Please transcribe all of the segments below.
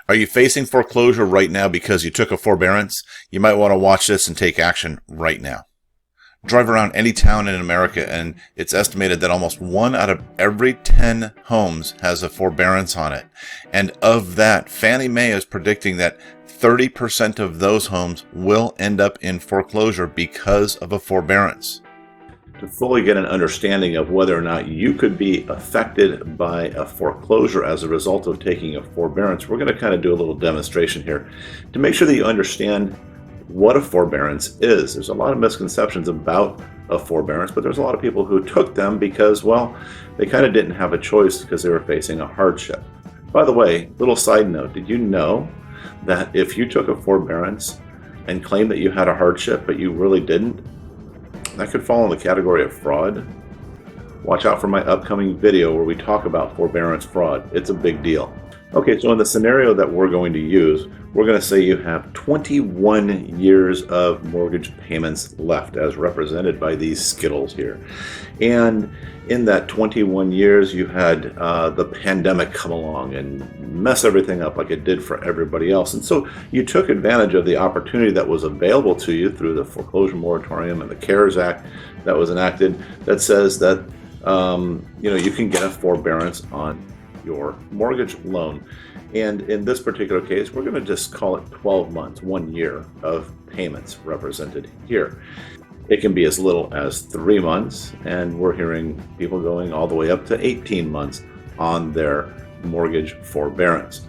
Are you facing foreclosure right now because you took a forbearance? You might want to watch this and take action right now. Drive around any town in America and it's estimated that almost 1 out of every 10 homes has a forbearance on it. And of that, Fannie Mae is predicting that 30% of those homes will end up in foreclosure because of a forbearance. To fully get an understanding of whether or not you could be affected by a foreclosure as a result of taking a forbearance, we're going to kind of do a little demonstration here to make sure that you understand what a forbearance is. There's a lot of misconceptions about a forbearance, but there's a lot of people who took them because, well, they kind of didn't have a choice because they were facing a hardship. By the way, little side note, did you know that if you took a forbearance and claimed that you had a hardship, but you really didn't, that could fall in the category of fraud? Watch out for my upcoming video where we talk about forbearance fraud. It's a big deal. Okay, so in the scenario that we're going to use, we're going to say you have 21 years of mortgage payments left as represented by these skittles here. And in that 21 years, you had the pandemic come along and mess everything up like it did for everybody else. And so you took advantage of the opportunity that was available to you through the foreclosure moratorium and the CARES Act that was enacted that says that you can get a forbearance on your mortgage loan. And in this particular case, we're going to just call it 12 months, 1 year of payments represented here. It can be as little as 3 months, and we're hearing people going all the way up to 18 months on their mortgage forbearance.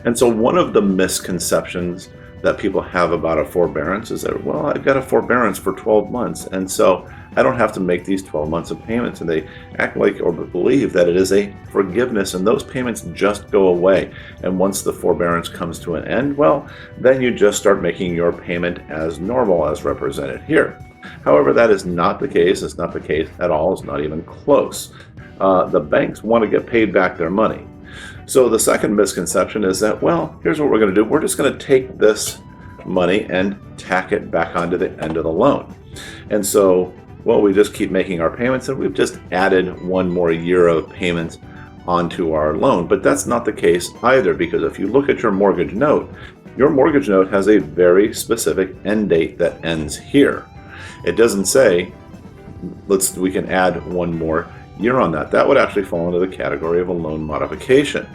And so one of the misconceptions that people have about a forbearance is that, well, I've got a forbearance for 12 months, and so I don't have to make these 12 months of payments. And they act like or believe that it is a forgiveness, and those payments just go away. And once the forbearance comes to an end, well, then you just start making your payment as normal as represented here. However, that is not the case. It's not the case at all. It's not even close. The banks want to get paid back their money. So the second misconception is that, well, here's what we're going to do. We're just going to take this money and tack it back onto the end of the loan. And so, well, we just keep making our payments, and we've just added 1 more year of payments onto our loan. But that's not the case either, because if you look at your mortgage note has a very specific end date that ends here. It doesn't say, we can add 1 more year on that. That would actually fall into the category of a loan modification.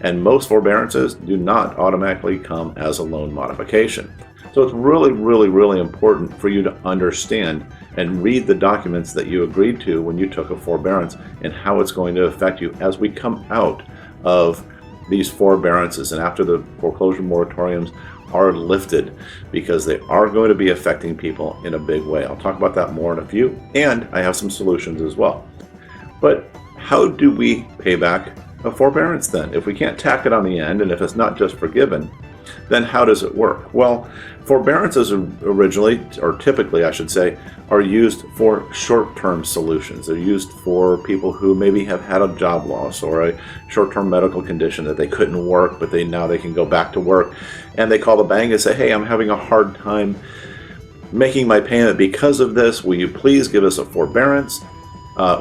And most forbearances do not automatically come as a loan modification. So it's really, really, really important for you to understand and read the documents that you agreed to when you took a forbearance and how it's going to affect you as we come out of these forbearances and after the foreclosure moratoriums are lifted, because they are going to be affecting people in a big way. I'll talk about that more in a few, and I have some solutions as well. But how do we pay back a forbearance then? If we can't tack it on the end, and if it's not just forgiven, then how does it work? Well, forbearances originally, or typically I should say, are used for short-term solutions. They're used for people who maybe have had a job loss or a short-term medical condition that they couldn't work, but now they can go back to work. And they call the bank and say, hey, I'm having a hard time making my payment because of this. Will you please give us a forbearance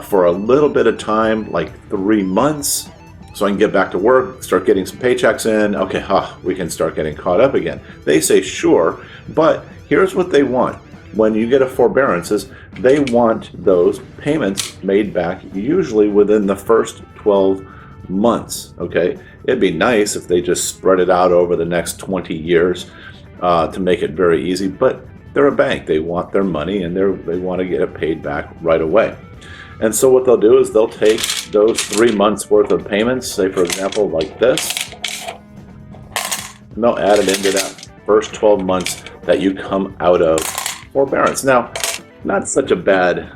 for a little bit of time, like 3 months, so I can get back to work, start getting some paychecks in. Okay, we can start getting caught up again. They say sure, but here's what they want. When you get a forbearance, is they want those payments made back usually within the first 12 months, okay? It'd be nice if they just spread it out over the next 20 years to make it very easy, but they're a bank. They want their money, and they want to get it paid back right away. And so what they'll do is they'll take those 3 months worth of payments, say for example like this, and they'll add it into that first 12 months that you come out of forbearance. Now, not such a bad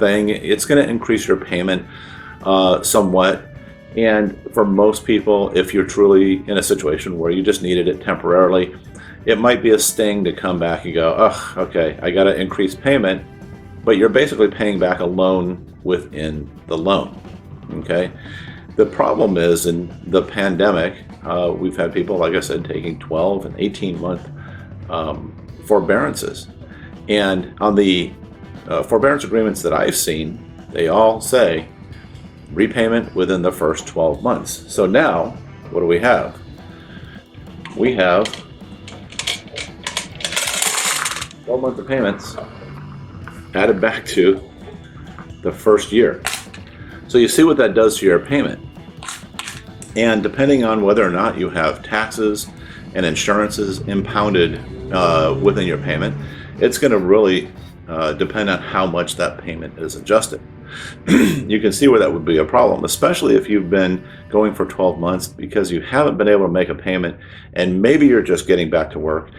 thing. It's going to increase your payment somewhat. And for most people, if you're truly in a situation where you just needed it temporarily, it might be a sting to come back and go, oh, okay, I got to increase payment. But you're basically paying back a loan within the loan, okay? The problem is in the pandemic, we've had people, like I said, taking 12 and 18-month forbearances. And on the forbearance agreements that I've seen, they all say repayment within the first 12 months. So now, what do we have? we have 12 months of payments added back to the first year. So you see what that does to your payment. And depending on whether or not you have taxes and insurances impounded within your payment, it's going to really depend on how much that payment is adjusted. You can see where that would be a problem, especially if you've been going for 12 months because you haven't been able to make a payment, and maybe you're just getting back to work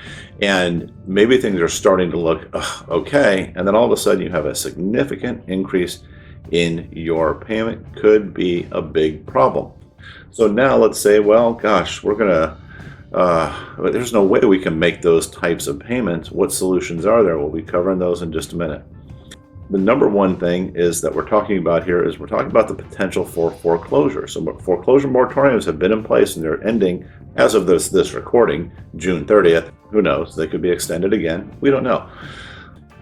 and maybe things are starting to look okay, and then all of a sudden you have a significant increase in your payment. Could be a big problem. So now let's say, well, gosh, we're gonna there's no way we can make those types of payments. What solutions are there? We'll be covering those in just a minute. The number one thing is that we're talking about here is we're talking about the potential for foreclosure. So foreclosure moratoriums have been in place and they're ending as of this recording, June 30th. Who knows? They could be extended again. We don't know.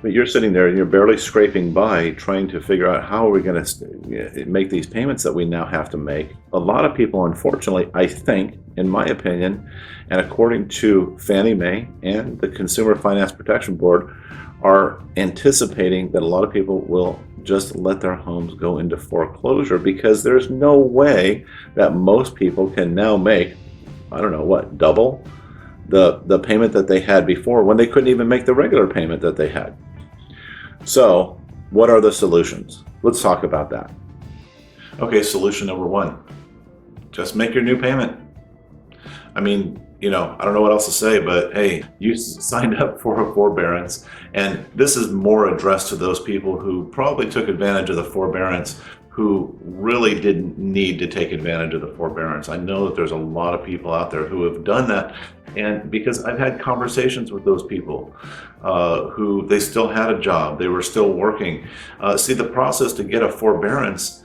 But you're sitting there and you're barely scraping by trying to figure out how are we going to make these payments that we now have to make. A lot of people, unfortunately, I think, in my opinion, and according to Fannie Mae and the Consumer Finance Protection Board, are anticipating that a lot of people will just let their homes go into foreclosure because there's no way that most people can now make, I don't know what, double the payment that they had before when they couldn't even make the regular payment that they had. So what are the solutions? Let's talk about that. Okay, solution number one, just make your new payment. I mean, I don't know what else to say, but hey, you signed up for a forbearance, and this is more addressed to those people who probably took advantage of the forbearance who really didn't need to take advantage of the forbearance. I know that there's a lot of people out there who have done that, and because I've had conversations with those people who they still had a job, they were still working. See, the process to get a forbearance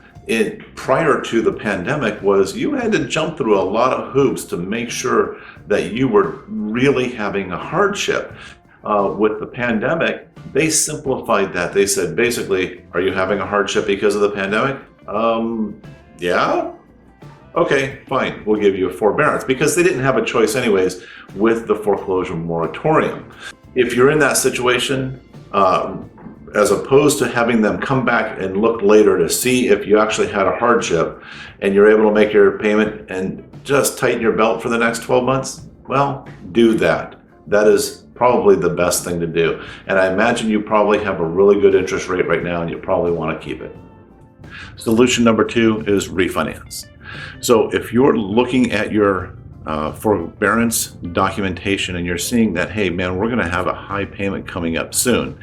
prior to the pandemic was you had to jump through a lot of hoops to make sure that you were really having a hardship. With the pandemic, they simplified that. They said, basically, are you having a hardship because of the pandemic? Yeah? Okay, fine, we'll give you a forbearance, because they didn't have a choice anyways with the foreclosure moratorium. If you're in that situation, as opposed to having them come back and look later to see if you actually had a hardship and you're able to make your payment and just tighten your belt for the next 12 months, well, do that. That is probably the best thing to do. And I imagine you probably have a really good interest rate right now and you probably want to keep it. Solution number two is refinance. So if you're looking at your forbearance documentation and you're seeing that, hey man, we're going to have a high payment coming up soon,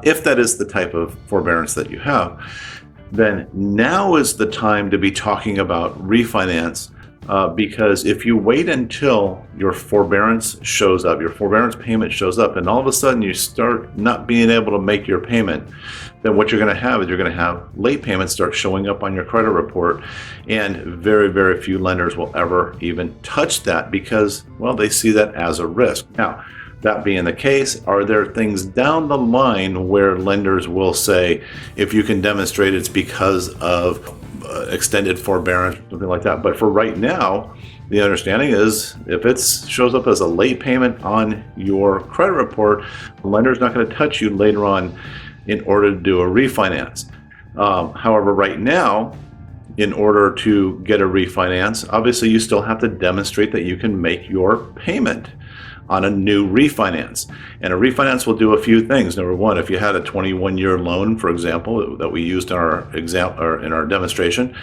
if that is the type of forbearance that you have, then now is the time to be talking about refinance, because if you wait until your forbearance shows up, your forbearance payment shows up, and all of a sudden you start not being able to make your payment, then what you're going to have is you're going to have late payments start showing up on your credit report, and very, very few lenders will ever even touch that because, well, they see that as a risk. Now, that being the case, are there things down the line where lenders will say, if you can demonstrate it's because of extended forbearance, something like that? But for right now, the understanding is if it shows up as a late payment on your credit report, the lender's not going to touch you later on in order to do a refinance. However, right now, in order to get a refinance, obviously you still have to demonstrate that you can make your payment on a new refinance. And a refinance will do a few things. Number one, if you had a 21-year loan, for example, that we used in our example or in our demonstration,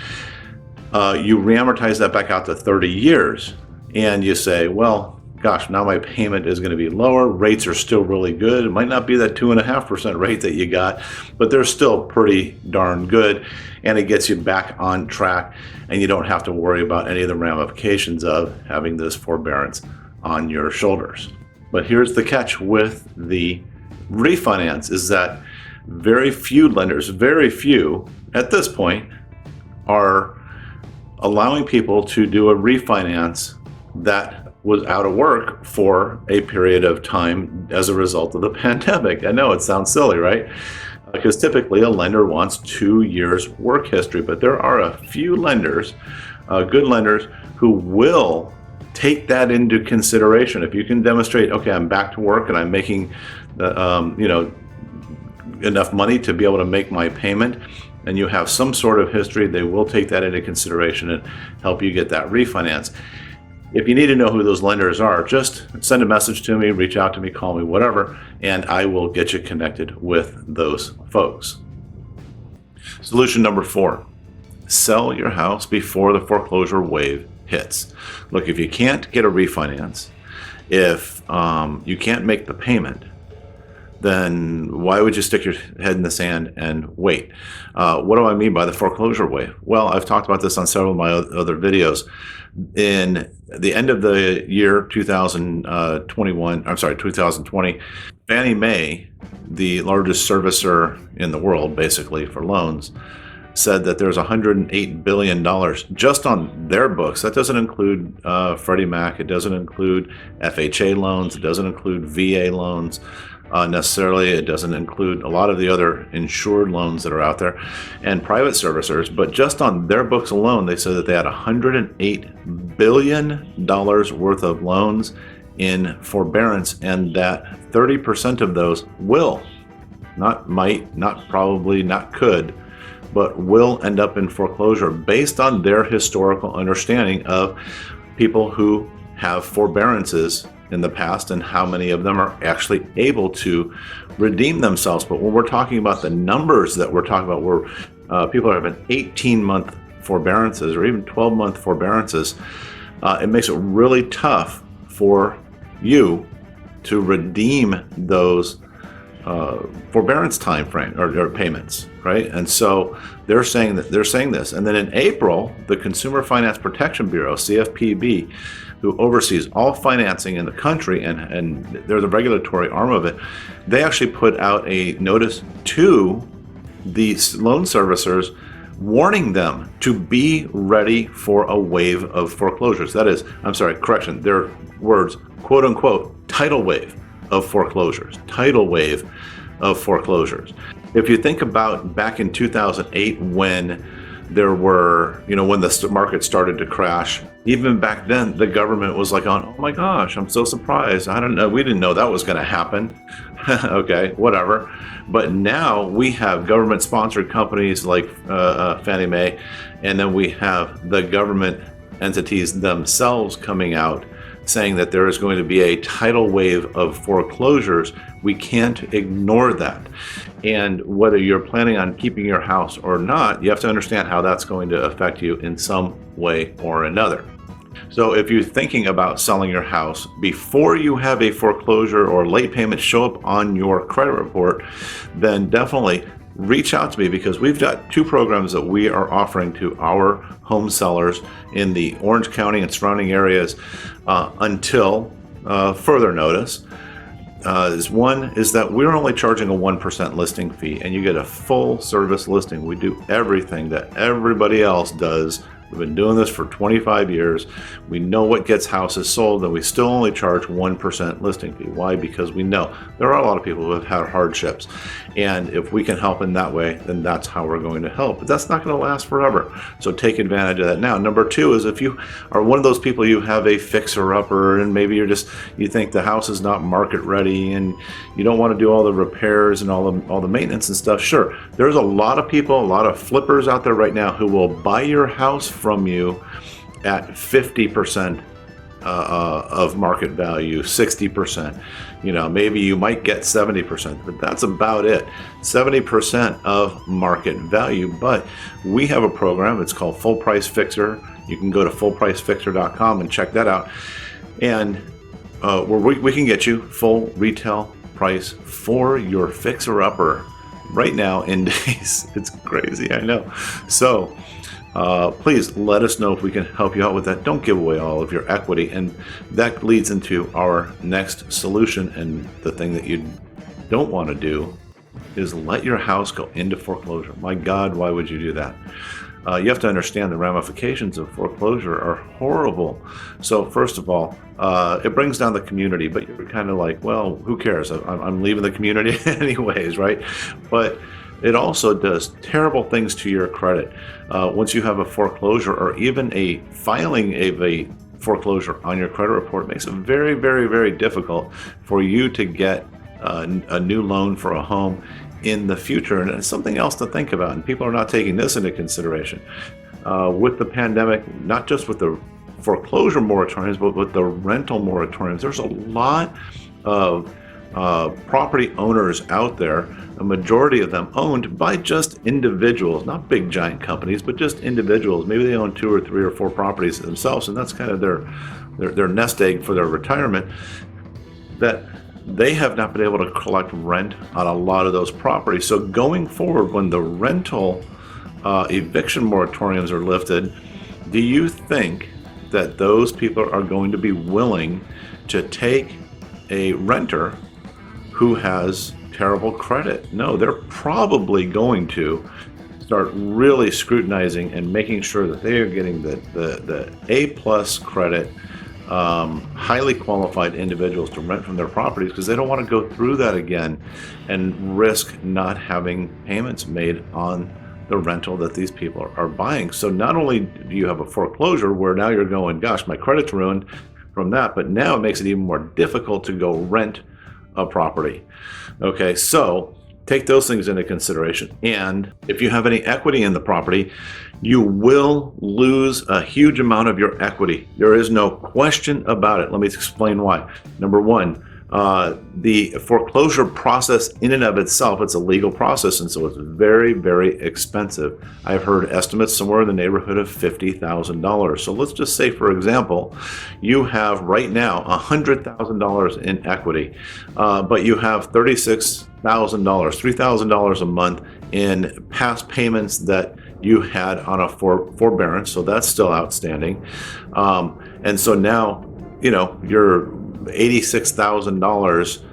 you reamortize that back out to 30 years. And you say, well, gosh, now my payment is going to be lower. Rates are still really good. It might not be that 2.5% rate that you got, but they're still pretty darn good. And it gets you back on track, and you don't have to worry about any of the ramifications of having this forbearance on your shoulders. But here's the catch with the refinance is that very few lenders, very few at this point, are allowing people to do a refinance that was out of work for a period of time as a result of the pandemic. I know it sounds silly, right? Because typically a lender wants 2 years work history, but there are a few lenders, good lenders, who will take that into consideration. If you can demonstrate, okay, I'm back to work and I'm making enough money to be able to make my payment, and you have some sort of history, they will take that into consideration and help you get that refinance. If you need to know who those lenders are, just send a message to me, reach out to me, call me, whatever, and I will get you connected with those folks. Solution number 4, sell your house before the foreclosure wave hits. Look, if you can't get a refinance, if you can't make the payment, then why would you stick your head in the sand and wait? What do I mean by the foreclosure wave? Well, I've talked about this on several of my other videos. In the end of the year 2020, Fannie Mae, the largest servicer in the world, basically, for loans, said that there's $108 billion just on their books. That doesn't include Freddie Mac. It doesn't include FHA loans. It doesn't include VA loans. Necessarily, it doesn't include a lot of the other insured loans that are out there and private servicers, but just on their books alone, they said that they had $108 billion worth of loans in forbearance, and that 30% of those will, not might, not probably, not could, but will end up in foreclosure based on their historical understanding of people who have forbearances in the past and how many of them are actually able to redeem themselves. But when we're talking about the numbers that we're talking about, where people are having 18-month forbearances or even 12-month forbearances, it makes it really tough for you to redeem those forbearance time frame or payments, right? And so they're saying this. And then in April, the Consumer Finance Protection Bureau, CFPB, who oversees all financing in the country, and they're the regulatory arm of it, they actually put out a notice to the loan servicers warning them to be ready for a wave of foreclosures. That is, their words, quote unquote, tidal wave of foreclosures. Tidal wave of foreclosures. If you think about back in 2008 when there were, when the market started to crash, even back then, the government was like, oh my gosh, I'm so surprised. I don't know. We didn't know that was going to happen. Okay, whatever. But now we have government sponsored companies like Fannie Mae, and then we have the government entities themselves coming out saying that there is going to be a tidal wave of foreclosures. We can't ignore that. And whether you're planning on keeping your house or not, you have to understand how that's going to affect you in some way or another. So if you're thinking about selling your house before you have a foreclosure or late payment show up on your credit report, then definitely reach out to me, because we've got 2 programs that we are offering to our home sellers in the Orange County and surrounding areas until further notice. One is that we're only charging a 1% listing fee, and you get a full service listing. We do everything that everybody else does. We've been doing this for 25 years. We know what gets houses sold, and we still only charge 1% listing fee. Why? Because we know there are a lot of people who have had hardships. And if we can help in that way, then that's how we're going to help. But that's not going to last forever. So take advantage of that now. Number 2 is if you are one of those people, you have a fixer-upper, and maybe you think the house is not market ready and you don't want to do all the repairs and all the maintenance and stuff. Sure, there's a lot of people, a lot of flippers out there right now who will buy your house from you at 50% of market value, 60%. Maybe you might get 70%, but that's about it. 70% of market value. But we have a program. It's called Full Price Fixer. You can go to fullpricefixer.com and check that out. And where we can get you full retail price for your fixer-upper right now in days. It's crazy, I know. So please let us know if we can help you out with that. Don't give away all of your equity. And that leads into our next solution. And the thing that you don't want to do is let your house go into foreclosure. My God, why would you do that? You have to understand the ramifications of foreclosure are horrible. So first of all, it brings down the community, but you're kind of like, well, who cares? I'm leaving the community anyways, right? But it also does terrible things to your credit. Once you have a foreclosure or even a filing of a foreclosure on your credit report makes it very, very, very difficult for you to get a new loan for a home in the future. And it's something else to think about. And people are not taking this into consideration. With the pandemic, not just with the foreclosure moratoriums, but with the rental moratoriums, there's a lot of property owners out there, a majority of them owned by just individuals, not big giant companies, but just individuals. Maybe they own 2 or 3 or 4 properties themselves, and that's kind of their nest egg for their retirement, that they have not been able to collect rent on a lot of those properties. So going forward, when the rental eviction moratoriums are lifted, do you think that those people are going to be willing to take a renter who has terrible credit? No, they're probably going to start really scrutinizing and making sure that they are getting the A+ credit, highly qualified individuals to rent from their properties, because they don't want to go through that again and risk not having payments made on the rental that these people are buying. So not only do you have a foreclosure where now you're going, gosh, my credit's ruined from that, but now it makes it even more difficult to go rent a property. Okay, so take those things into consideration. And if you have any equity in the property, you will lose a huge amount of your equity. There is no question about it. Let me explain why. Number one, the foreclosure process in and of itself, it's a legal process, and so it's very, very expensive. I've heard estimates somewhere in the neighborhood of $50,000. So let's just say, for example, you have right now $100,000 in equity, but you have $36,000, $3,000 a month in past payments that you had on a forbearance, so that's still outstanding. And so now, you're $86,000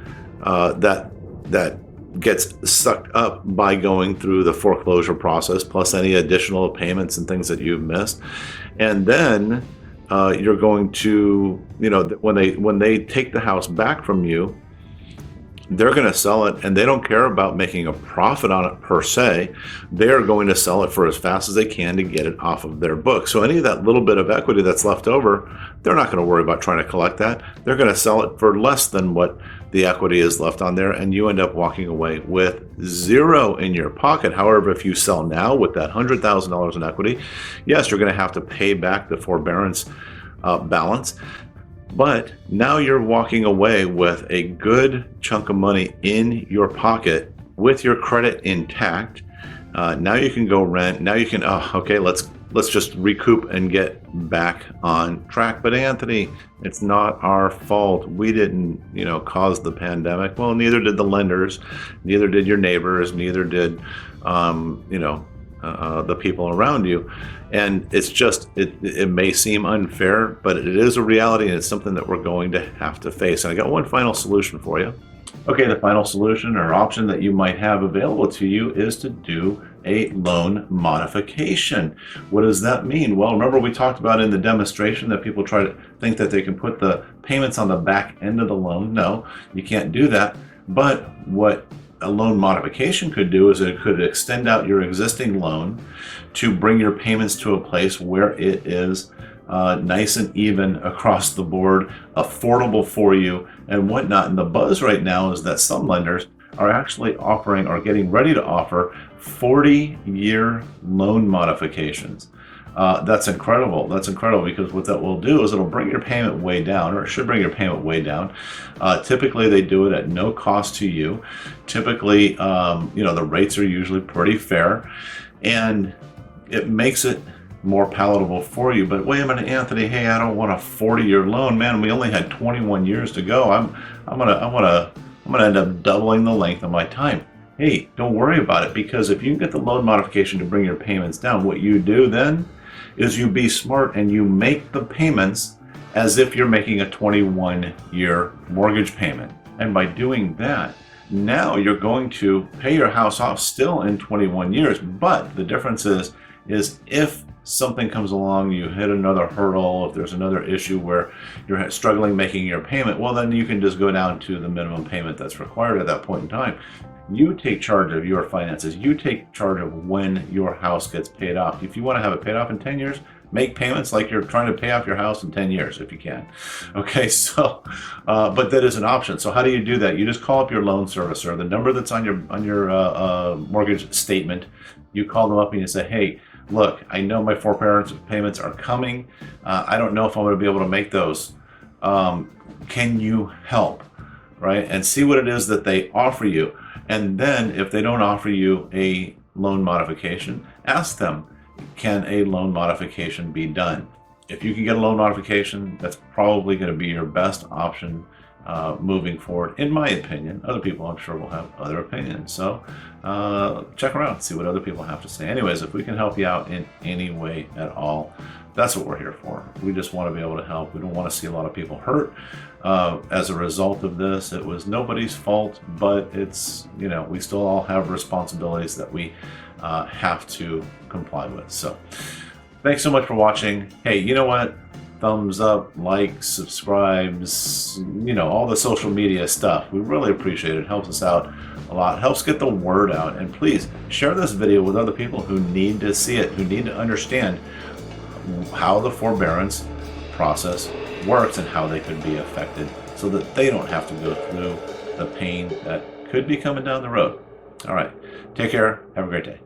that gets sucked up by going through the foreclosure process, plus any additional payments and things that you've missed. And then you're going to, when they take the house back from you, they're going to sell it, and they don't care about making a profit on it per se. They're going to sell it for as fast as they can to get it off of their book. So any of that little bit of equity that's left over, they're not going to worry about trying to collect that. They're going to sell it for less than what the equity is left on there, and you end up walking away with zero in your pocket. However, if you sell now with that $100,000 in equity, yes, you're going to have to pay back the forbearance balance. But now you're walking away with a good chunk of money in your pocket with your credit intact. Now you can go rent. Now you can, okay, let's just recoup and get back on track. But Anthony, it's not our fault. We didn't, cause the pandemic. Well, neither did the lenders, neither did your neighbors, neither did, the people around you. And it's just, it may seem unfair, but it is a reality, and it's something that we're going to have to face. And I got one final solution for you. Okay, the final solution or option that you might have available to you is to do a loan modification. What does that mean? Well, remember we talked about in the demonstration that people try to think that they can put the payments on the back end of the loan. No, you can't do that. But what a loan modification could do is it could extend out your existing loan to bring your payments to a place where it is nice and even across the board, affordable for you and whatnot. And the buzz right now is that some lenders are actually offering or getting ready to offer 40-year loan modifications. That's incredible. That's incredible, because what that will do is it'll bring your payment way down, or it should bring your payment way down. Typically, they do it at no cost to you. Typically, the rates are usually pretty fair, and it makes it more palatable for you. But wait a minute, Anthony, hey, I don't want a 40-year loan, man. We only had 21 years to go. I'm gonna end up doubling the length of my time. Hey, don't worry about it, because if you can get the loan modification to bring your payments down, what you do then is you be smart and you make the payments as if you're making a 21-year mortgage payment. And by doing that, now you're going to pay your house off still in 21 years. But the difference is if something comes along, you hit another hurdle, if there's another issue where you're struggling making your payment, well, then you can just go down to the minimum payment that's required at that point in time. You take charge of your finances. You take charge of when your house gets paid off. If you want to have it paid off in 10 years, make payments like you're trying to pay off your house in 10 years if you can. Okay, so, but that is an option. So how do you do that? You just call up your loan servicer, the number that's on your mortgage statement. You call them up and you say, hey, look, I know my forbearance payments are coming. I don't know if I'm going to be able to make those. Can you help? Right? And see what it is that they offer you. And then if they don't offer you a loan modification, ask them, can a loan modification be done? If you can get a loan modification, that's probably going to be your best option moving forward, in my opinion. Other people, I'm sure, will have other opinions. So check around, see what other people have to say. Anyways, if we can help you out in any way at all, that's what we're here for. We just want to be able to help. We don't want to see a lot of people hurt as a result of this. It was nobody's fault, but it's, you know, we still all have responsibilities that we have to comply with. So thanks so much for watching. Hey, you know what? Thumbs up, like, subscribes, you know, all the social media stuff. We really appreciate it. It helps us out a lot. It helps get the word out. And please share this video with other people who need to see it, who need to understand how the forbearance process works and how they could be affected, so that they don't have to go through the pain that could be coming down the road. All right. Take care. Have a great day.